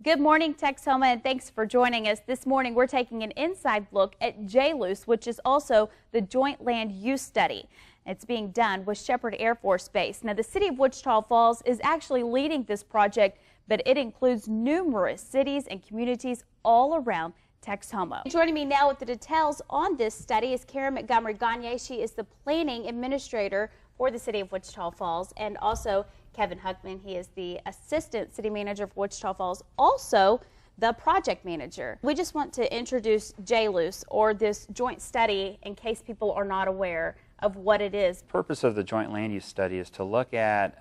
Good morning, Texoma, and thanks for joining us. This morning, we're taking an inside look at Jlus, which is also the Joint Land Use Study. It's being done with Shepherd Air Force Base. Now, the city of Wichita Falls is actually leading this project, but it includes numerous cities and communities all around Texoma. Joining me now with the details on this study is Karen Montgomery-Gagne. She is the planning administrator for the city of Wichita Falls, and also Kevin Huckman. He is the assistant city manager for Wichita Falls, also the project manager. We just want to introduce Jlus, or this joint study, in case people are not aware of what it is. The purpose of the joint land use study is to look at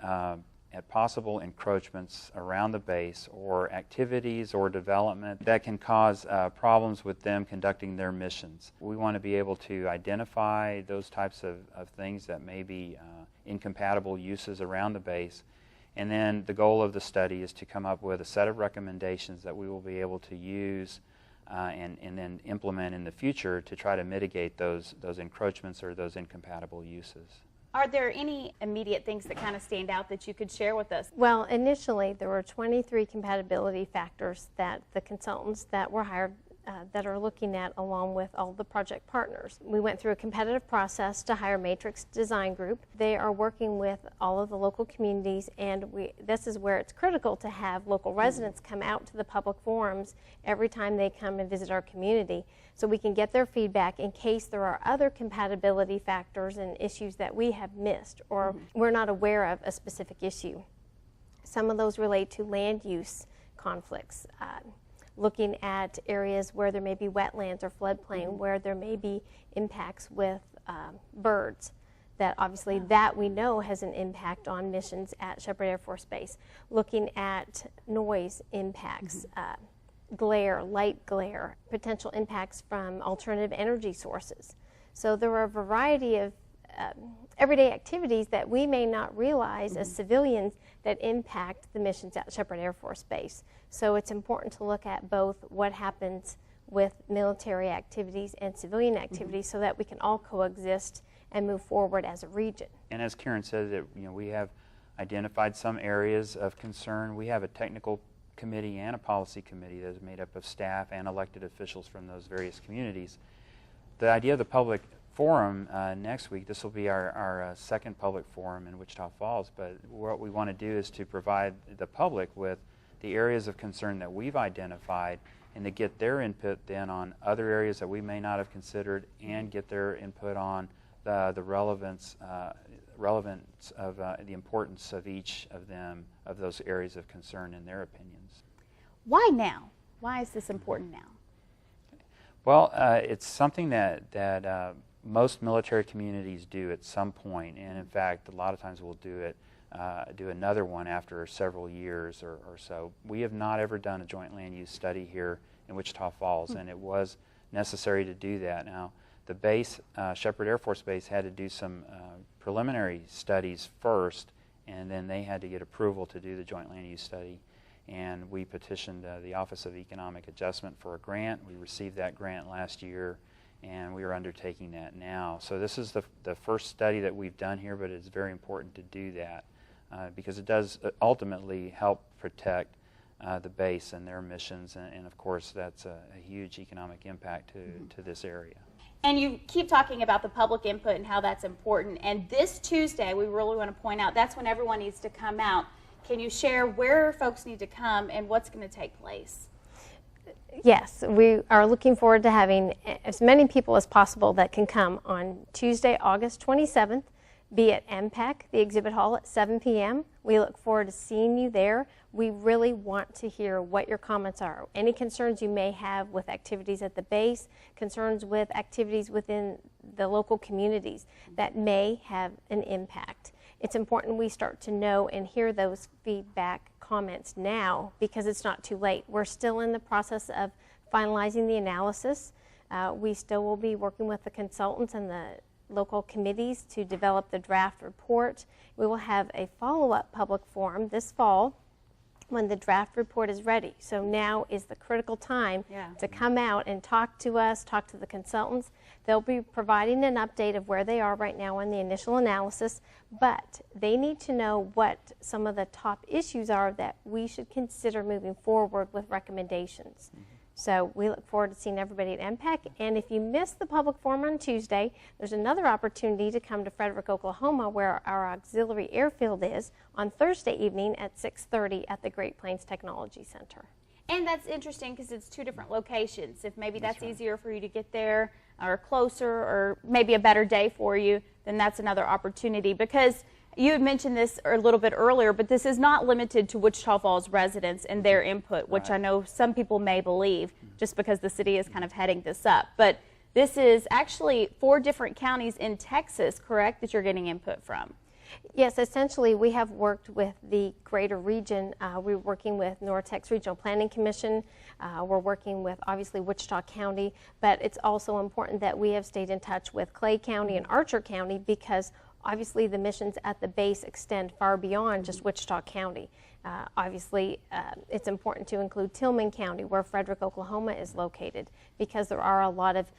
possible encroachments around the base, or activities or development that can cause problems with them conducting their missions. We want to be able to identify those types of things that may be incompatible uses around the base, and then the goal of the study is to come up with a set of recommendations that we will be able to use and then implement in the future to try to mitigate those encroachments or those incompatible uses. Are there any immediate things that kind of stand out that you could share with us? Well, initially there were 23 compatibility factors that the consultants that were hired that are looking at, along with all the project partners. We went through a competitive process to hire Matrix Design Group. They are working with all of the local communities, and this is where it's critical to have local residents come out to the public forums every time they come and visit our community, so we can get their feedback in case there are other compatibility factors and issues that we have missed or we're not aware of a specific issue. Some of those relate to land use conflicts, looking at areas where there may be wetlands or floodplain, where there may be impacts with birds. That obviously that we know has an impact on missions at Shepherd Air Force Base. Looking at noise impacts, glare, light glare, potential impacts from alternative energy sources. So there are a variety of everyday activities that we may not realize as civilians that impact the missions at Shepherd Air Force Base. So it's important to look at both what happens with military activities and civilian activities so that we can all coexist and move forward as a region. And as Karen said, we have identified some areas of concern. We have a technical committee and a policy committee that is made up of staff and elected officials from those various communities. The idea of the public forum next week, this will be our second public forum in Wichita Falls, but what we want to do is to provide the public with the areas of concern that we've identified and to get their input then on other areas that we may not have considered, and get their input on the relevance of the importance of each of them, of those areas of concern in their opinions. Why now? Why is this important now? Well, it's something that most military communities do at some point, and in fact a lot of times we'll do another one after several years or so. We have not ever done a joint land use study here in Wichita Falls, and it was necessary to do that. Now, the base, Shepherd Air Force Base, had to do some preliminary studies first, and then they had to get approval to do the joint land use study. And we petitioned the Office of Economic Adjustment for a grant. We received that grant last year, and we are undertaking that now. So this is the first study that we've done here, but it's very important to do that because it does ultimately help protect the base and their missions, and of course that's a huge economic impact to this area. And you keep talking about the public input and how that's important, and this Tuesday we really want to point out that's when everyone needs to come out. Can you share where folks need to come and what's going to take place? Yes, we are looking forward to having as many people as possible that can come on Tuesday, August 27th, be at MPAC, the exhibit hall, at 7 p.m. We look forward to seeing you there. We really want to hear what your comments are. Any concerns you may have with activities at the base, concerns with activities within the local communities that may have an impact. It's important we start to know and hear those feedback comments now, because it's not too late. We're still in the process of finalizing the analysis. We still will be working with the consultants and the local committees to develop the draft report. We will have a follow-up public forum this fall when the draft report is ready. So now is the critical time to come out and talk to us, talk to the consultants. They'll be providing an update of where they are right now on the initial analysis, but they need to know what some of the top issues are that we should consider moving forward with recommendations. So we look forward to seeing everybody at MPEC. And if you missed the public forum on Tuesday, there's another opportunity to come to Frederick, Oklahoma, where our auxiliary airfield is, on Thursday evening at 6:30 at the Great Plains Technology Center. And that's interesting because it's two different locations. If maybe that's easier for you to get there or closer or maybe a better day for you, then that's another opportunity. Because you had mentioned this a little bit earlier, but this is not limited to Wichita Falls residents and their input, which I know some people may believe just because the city is kind of heading this up. But this is actually 4 different counties in Texas, correct, that you're getting input from? Yes, essentially we have worked with the greater region. We're working with North-Tex Regional Planning Commission. We're working with obviously Wichita County, but it's also important that we have stayed in touch with Clay County and Archer County because obviously the missions at the base extend far beyond just Wichita County. Obviously, it's important to include Tillman County, where Frederick, Oklahoma is located, because there are a lot of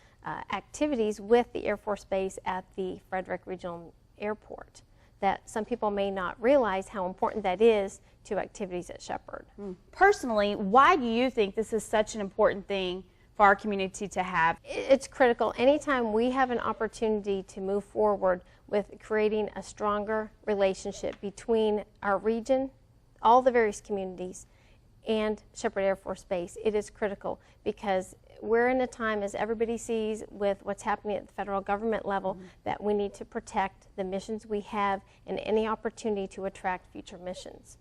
activities with the Air Force Base at the Frederick Regional Airport that some people may not realize how important that is to activities at Shepherd. Personally, why do you think this is such an important thing for our community to have? It's critical. Anytime we have an opportunity to move forward with creating a stronger relationship between our region, all the various communities, and Shepherd Air Force Base, it is critical because we're in a time, as everybody sees with what's happening at the federal government level, that we need to protect the missions we have and any opportunity to attract future missions.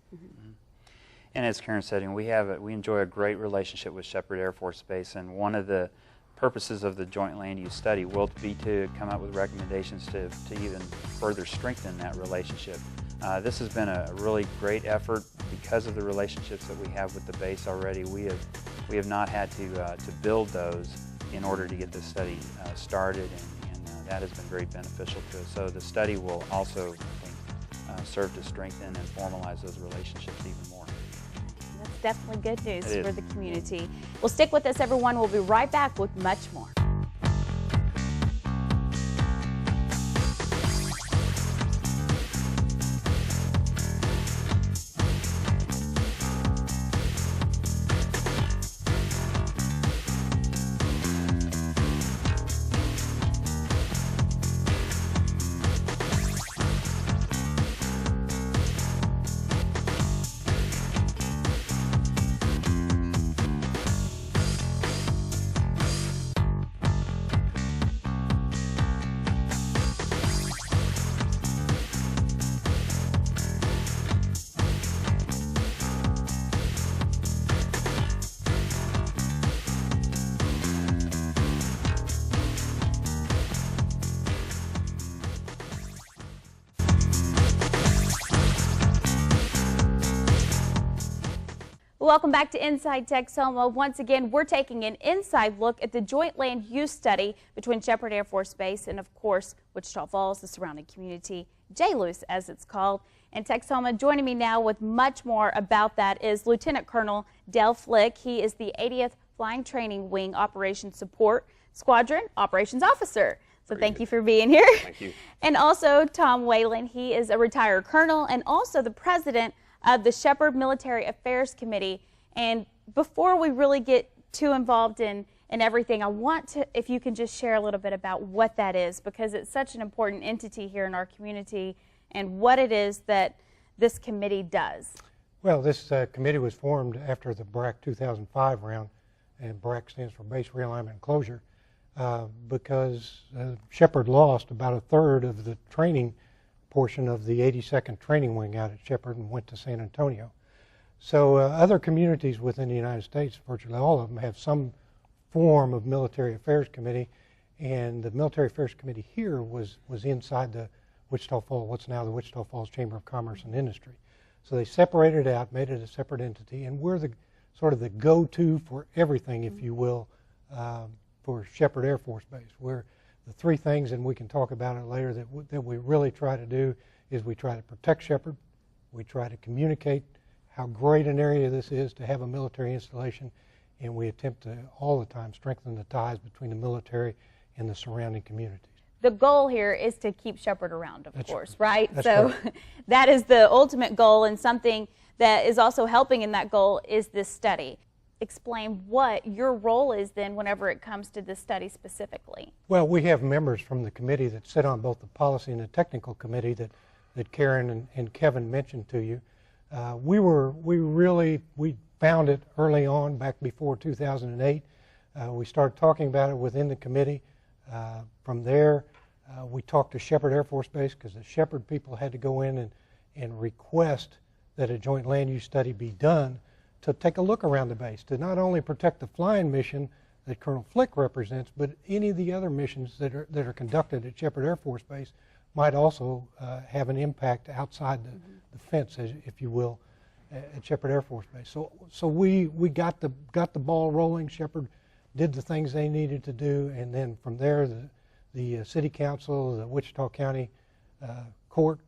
And as Karen said, we enjoy a great relationship with Shepherd Air Force Base, and one of the purposes of the joint land use study will be to come up with recommendations to even further strengthen that relationship. This has been a really great effort because of the relationships that we have with the base already. We have not had to build those in order to get this study started, and that has been very beneficial to us. So the study will also, I think, serve to strengthen and formalize those relationships even more. That's definitely good news for the community. Well, stick with us, everyone. We'll be right back with much more. Welcome back to Inside Texoma. Once again, we're taking an inside look at the joint land use study between Shepherd Air Force Base and, of course, Wichita Falls, the surrounding community, Jlus as it's called. And Texoma, joining me now with much more about that is Lieutenant Colonel Dale Flick. He is the 80th Flying Training Wing Operations Support Squadron Operations Officer. So thank you for being here. Thank you. And also Tom Whalen. He is a retired colonel and also the president of the Shepherd Military Affairs Committee. And before we really get too involved in everything, I want to, if you can just share a little bit about what that is, because it's such an important entity here in our community and what it is that this committee does. Well, this committee was formed after the BRAC 2005 round, and BRAC stands for Base Realignment and Closure, because Shepherd lost about a third of the training portion of the 82nd Training Wing out at Shepherd and went to San Antonio. So other communities within the United States, virtually all of them, have some form of military affairs committee, and the military affairs committee here was inside the Wichita Falls, what's now the Wichita Falls Chamber of Commerce and Industry. So they separated it out, made it a separate entity, and we're the sort of the go-to for everything, if you will, for Shepherd Air Force Base. We're the three things, and we can talk about it later, that we really try to do is we try to protect Shepherd, we try to communicate how great an area this is to have a military installation, and we attempt to all the time strengthen the ties between the military and the surrounding communities. The goal here is to keep Shepherd around, of course, right? That's so correct. that is the ultimate goal, and something that is also helping in that goal is this study. Explain what your role is then whenever it comes to this study specifically. Well, we have members from the committee that sit on both the policy and the technical committee that Karen and Kevin mentioned to you. We found it early on, back before 2008. We started talking about it within the committee. From there, we talked to Shepherd Air Force Base, because the Shepherd people had to go in and request that a joint land use study be done to take a look around the base, to not only protect the flying mission that Colonel Flick represents, but any of the other missions that are conducted at Shepherd Air Force Base might also have an impact outside the fence, if you will, at Shepherd Air Force Base. So we got the ball rolling. Shepherd did the things they needed to do, and then from there the City Council, the Wichita County Court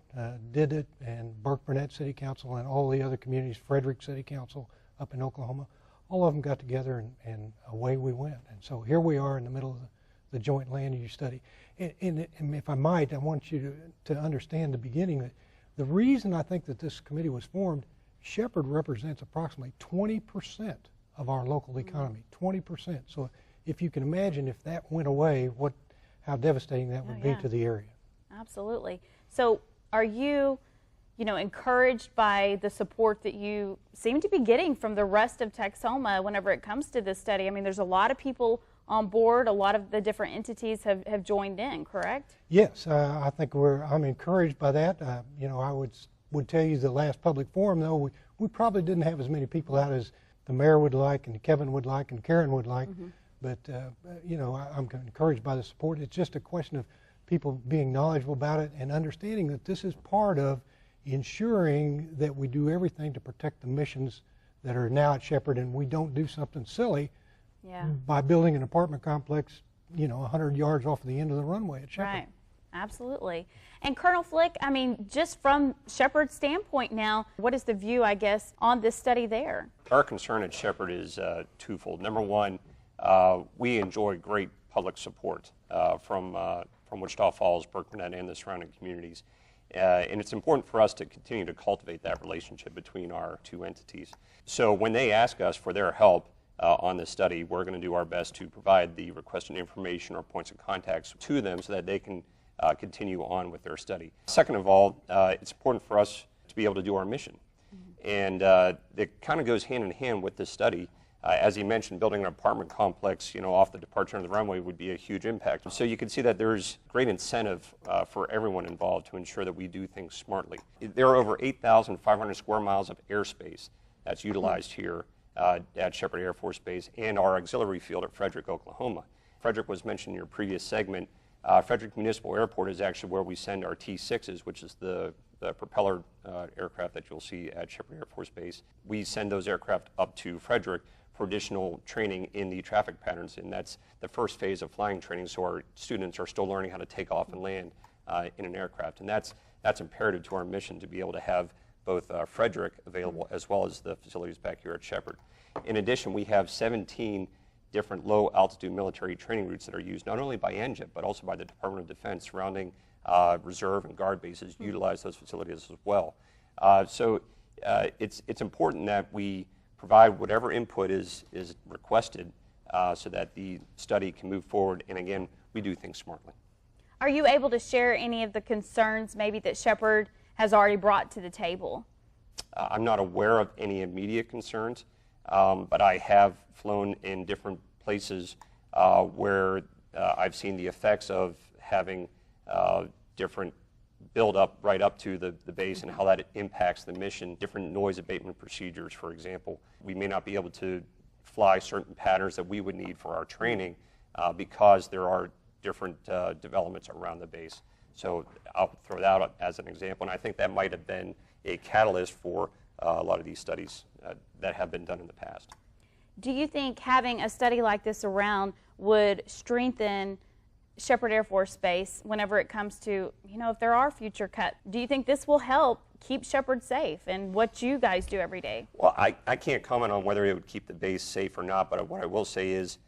did it, and Burke-Burnett City Council, and all the other communities, Frederick City Council up in Oklahoma, all of them got together, and away we went. And so here we are in the middle of the joint land use study. And if I might, I want you to understand the beginning that the reason I think that this committee was formed, Shepherd represents approximately 20% of our local economy, 20%. So if you can imagine if that went away, how devastating that would be to the area. Absolutely. So are you encouraged by the support that you seem to be getting from the rest of Texoma whenever it comes to this study? I mean, there's a lot of people on board, a lot of the different entities have joined in, correct? Yes, I think I'm encouraged by that. I would tell you the last public forum, though, we probably didn't have as many people out as the mayor would like, and Kevin would like, and Karen would like. But I'm encouraged by the support. It's just a question of people being knowledgeable about it and understanding that this is part of ensuring that we do everything to protect the missions that are now at Shepherd, and we don't do something silly by building an apartment complex 100 yards off the end of the runway at Shepherd. Right, absolutely. And Colonel Flick, I mean, just from Shepherd's standpoint now, what is the view, I guess, on this study there? Our concern at Shepherd is twofold. Number one, we enjoy great public support from Wichita Falls, Burke-Burnett, and the surrounding communities. And it's important for us to continue to cultivate that relationship between our two entities. So when they ask us for their help on this study, we're going to do our best to provide the requested information or points of contacts to them so that they can continue on with their study. Second of all, it's important for us to be able to do our mission. And it kind of goes hand in hand with this study. As he mentioned, building an apartment complex, off the departure of the runway would be a huge impact. So you can see that there's great incentive for everyone involved to ensure that we do things smartly. There are over 8,500 square miles of airspace that's utilized here at Shepherd Air Force Base and our auxiliary field at Frederick, Oklahoma. Frederick was mentioned in your previous segment. Frederick Municipal Airport is actually where we send our T-6s, which is the propeller aircraft that you'll see at Shepherd Air Force Base. We send those aircraft up to Frederick for additional training in the traffic patterns, and that's the first phase of flying training, so our students are still learning how to take off and land in an aircraft. And that's imperative to our mission, to be able to have both Frederick available as well as the facilities back here at Shepherd. In addition, we have 17 different low-altitude military training routes that are used not only by NJET, but also by the Department of Defense. Surrounding reserve and guard bases utilize those facilities as well. So it's important that we provide whatever input is requested so that the study can move forward. And again, we do things smartly. Are you able to share any of the concerns maybe that Shepherd has already brought to the table? I'm not aware of any immediate concerns, but I have flown in different places where I've seen the effects of having different build up right up to the base and how that impacts the mission. Different noise abatement procedures, for example. We may not be able to fly certain patterns that we would need for our training because there are different developments around the base. So I'll throw that out as an example, and I think that might have been a catalyst for a lot of these studies that have been done in the past. Do you think having a study like this around would strengthen Shepherd Air Force Base whenever it comes to, if there are future cuts? Do you think this will help keep Shepherd safe and what you guys do every day? Well, I can't comment on whether it would keep the base safe or not, but what I will say is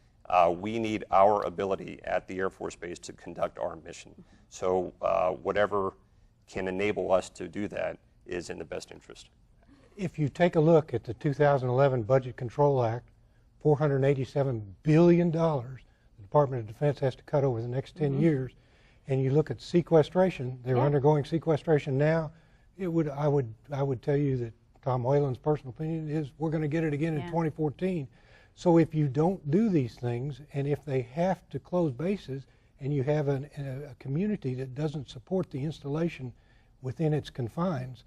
we need our ability at the Air Force Base to conduct our mission. So whatever can enable us to do that is in the best interest. If you take a look at the 2011 Budget Control Act, $487 billion the Department of Defense has to cut over the next 10 years, and you look at sequestration, they're undergoing sequestration now, I would tell you that Tom Whalen's personal opinion is we're going to get it again in 2014. So if you don't do these things, and if they have to close bases, and you have a community that doesn't support the installation within its confines,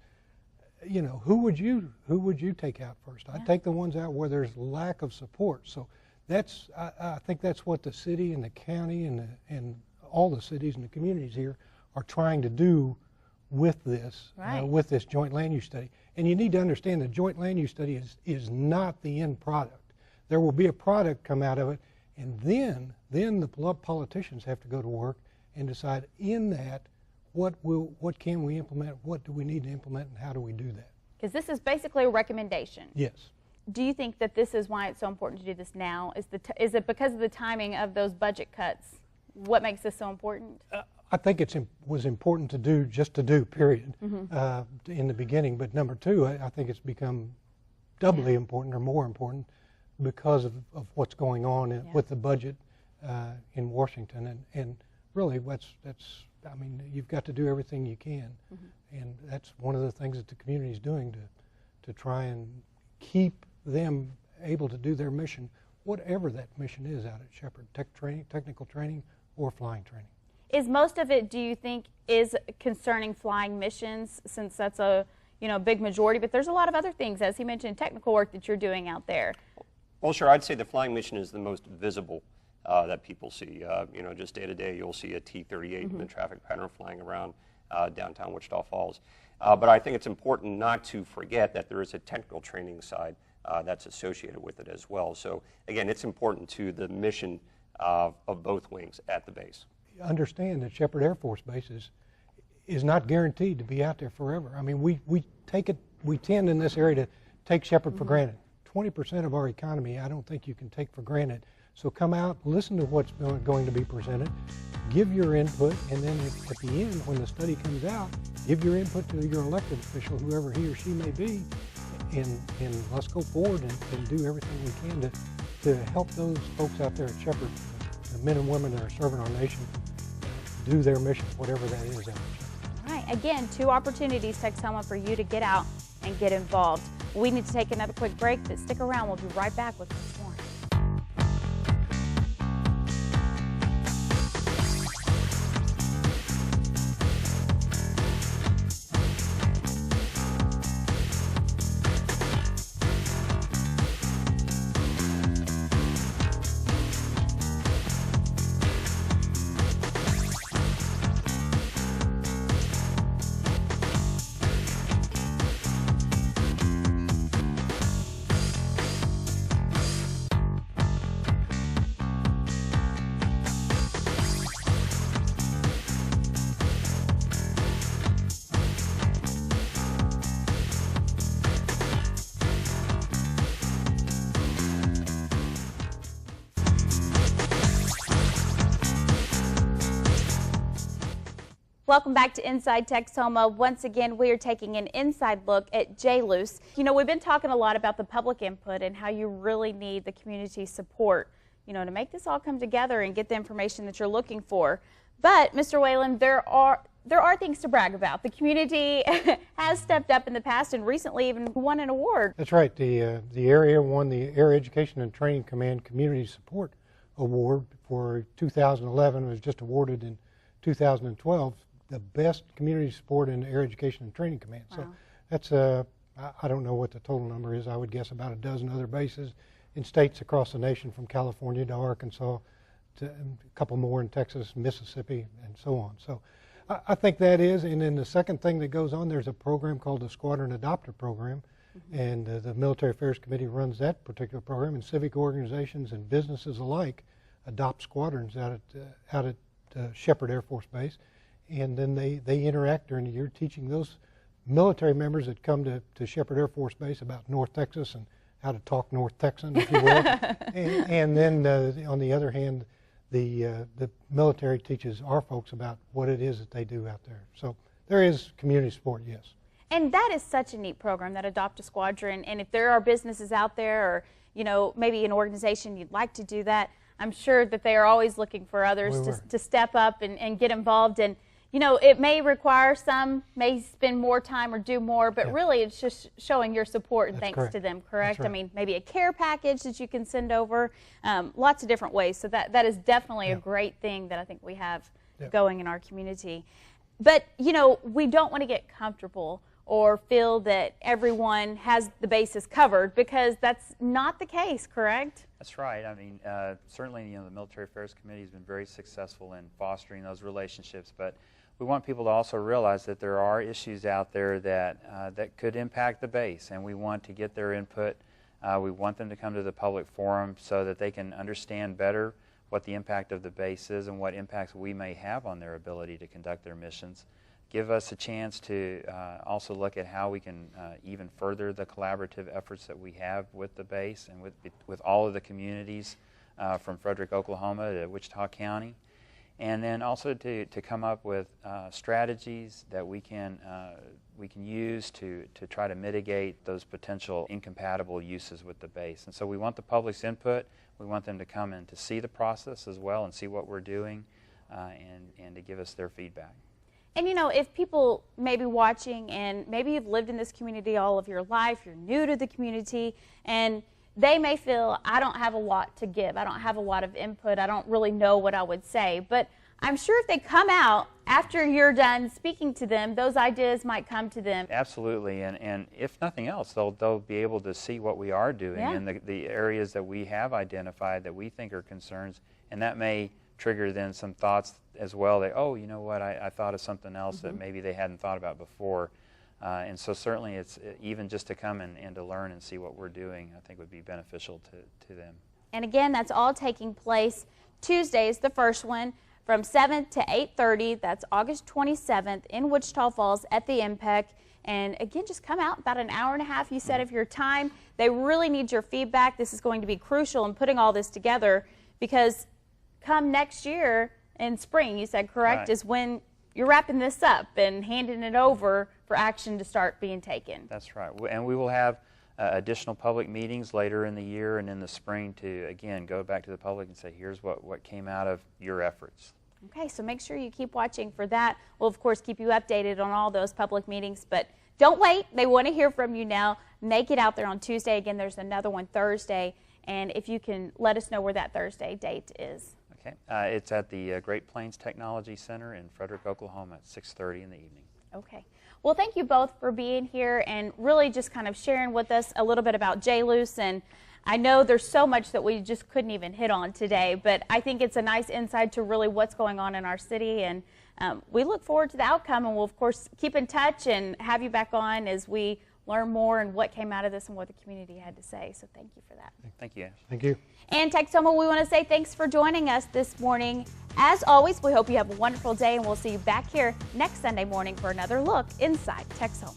you know, who would you take out first? I'd take the ones out where there's lack of support. So that's I think that's what the city and the county and all the cities and the communities here are trying to do with this with this joint land use study. And you need to understand the joint land use study is not the end product. There will be a product come out of it, and then the politicians have to go to work and decide in that what can we implement, what do we need to implement, and how do we do that? Because this is basically a recommendation. Yes. Do you think that this is why it's so important to do this now? Is it because of the timing of those budget cuts? What makes this so important? I think it was important to do, period, in the beginning. But number two, I think it's become doubly important or more important because of what's going on with the budget in Washington. And really, I mean, you've got to do everything you can. And that's one of the things that the community is doing to try and keep them able to do their mission, whatever that mission is out at Shepherd, technical training or flying training. Is most of it, do you think, is concerning flying missions, since that's a big majority? But there's a lot of other things, as he mentioned, technical work that you're doing out there. Well, sure. I'd say the flying mission is the most visible that people see. Just day to day, you'll see a T-38 in the traffic pattern flying around downtown Wichita Falls. But I think it's important not to forget that there is a technical training side that's associated with it as well. So again, it's important to the mission of both wings at the base. Understand that Shepherd Air Force Base is not guaranteed to be out there forever. I mean, we tend in this area to take Shepherd for granted. 20% of our economy, I don't think you can take for granted. So come out, listen to what's going to be presented, give your input, and then at the end, when the study comes out, give your input to your elected official, whoever he or she may be, and let's go forward and do everything we can to help those folks out there at Shepherd, the men and women that are serving our nation, do their mission, whatever that is out at Shepherd. All right, again, 2 opportunities, Texoma, for you to get out and get involved. We need to take another quick break, but stick around. We'll be right back with more. Welcome back to Inside Texoma. Once again, we are taking an inside look at Jlus. We've been talking a lot about the public input and how you really need the community support, to make this all come together and get the information that you're looking for. But, Mr. Whalen, there are things to brag about. The community has stepped up in the past and recently even won an award. That's right. The area won the Air Education and Training Command Community Support Award for 2011. It was just awarded in 2012. The best community support in Air Education and Training Command. Wow. So that's I don't know what the total number is. I would guess about a dozen other bases in states across the nation, from California to Arkansas, to a couple more in Texas, Mississippi, and so on. So I think that is. And then the second thing that goes on, there's a program called the Squadron Adopter Program, and the Military Affairs Committee runs that particular program, and civic organizations and businesses alike adopt squadrons out at Shepherd Air Force Base. And then they interact during the year, teaching those military members that come to Shepherd Air Force Base about North Texas and how to talk North Texan, if you will. and then on the other hand, the military teaches our folks about what it is that they do out there. So there is community support, yes. And that is such a neat program, that Adopt a Squadron. And if there are businesses out there, or maybe an organization you'd like to do that, I'm sure that they are always looking for others to step up and get involved. And it may require some may spend more time or do more, but really it's just showing your support and That's thanks correct. to them, correct? That's right. I mean, maybe a care package that you can send over, lots of different ways. So that is definitely a great thing that I think we have going in our community. But, we don't want to get comfortable or feel that everyone has the bases covered, because that's not the case, correct? That's right. I mean, certainly, the Military Affairs Committee has been very successful in fostering those relationships, but we want people to also realize that there are issues out there that could impact the base, and we want to get their input. We want them to come to the public forum so that they can understand better what the impact of the base is and what impacts we may have on their ability to conduct their missions. Give us a chance to also look at how we can even further the collaborative efforts that we have with the base and with all of the communities from Frederick, Oklahoma to Wichita County. And then also to come up with strategies that we can use to try to mitigate those potential incompatible uses with the base. And so we want the public's input. We want them to come in to see the process as well and see what we're doing and to give us their feedback. And if people may be watching and maybe you've lived in this community all of your life, you're new to the community, and they may feel, I don't have a lot to give, I don't have a lot of input, I don't really know what I would say. But I'm sure if they come out after you're done speaking to them, those ideas might come to them. Absolutely, and if nothing else, they'll be able to see what we are doing and the areas that we have identified that we think are concerns, and that may trigger then some thoughts as well that, oh, you know what, I thought of something else that maybe they hadn't thought about before. And so certainly it's even just to come and to learn and see what we're doing, I think would be beneficial to them. And again, that's all taking place Tuesday is the first one from 7 to 8:30. That's August 27th in Wichita Falls at the MPEC. And again, just come out about an hour and a half, you said, of your time. They really need your feedback. This is going to be crucial in putting all this together, because come next year in spring, you said, correct, Right. is when you're wrapping this up and handing it over for action to start being taken. That's right. And we will have additional public meetings later in the year and in the spring to, again, go back to the public and say, here's what came out of your efforts. Okay, so make sure you keep watching for that. We'll, of course, keep you updated on all those public meetings, but don't wait. They want to hear from you now. Make it out there on Tuesday. Again, there's another one Thursday, and if you can let us know where that Thursday date is. Okay. It's at the Great Plains Technology Center in Frederick, Oklahoma at 6:30 in the evening. Okay. Well, thank you both for being here and really just kind of sharing with us a little bit about Jlus. And I know there's so much that we just couldn't even hit on today, but I think it's a nice insight to really what's going on in our city. And we look forward to the outcome, and we'll, of course, keep in touch and have you back on as we learn more and what came out of this and what the community had to say. So thank you for that. Thank you, Ash. Thank you. And Texoma, we want to say thanks for joining us this morning. As always, we hope you have a wonderful day, and we'll see you back here next Sunday morning for another look inside Texoma.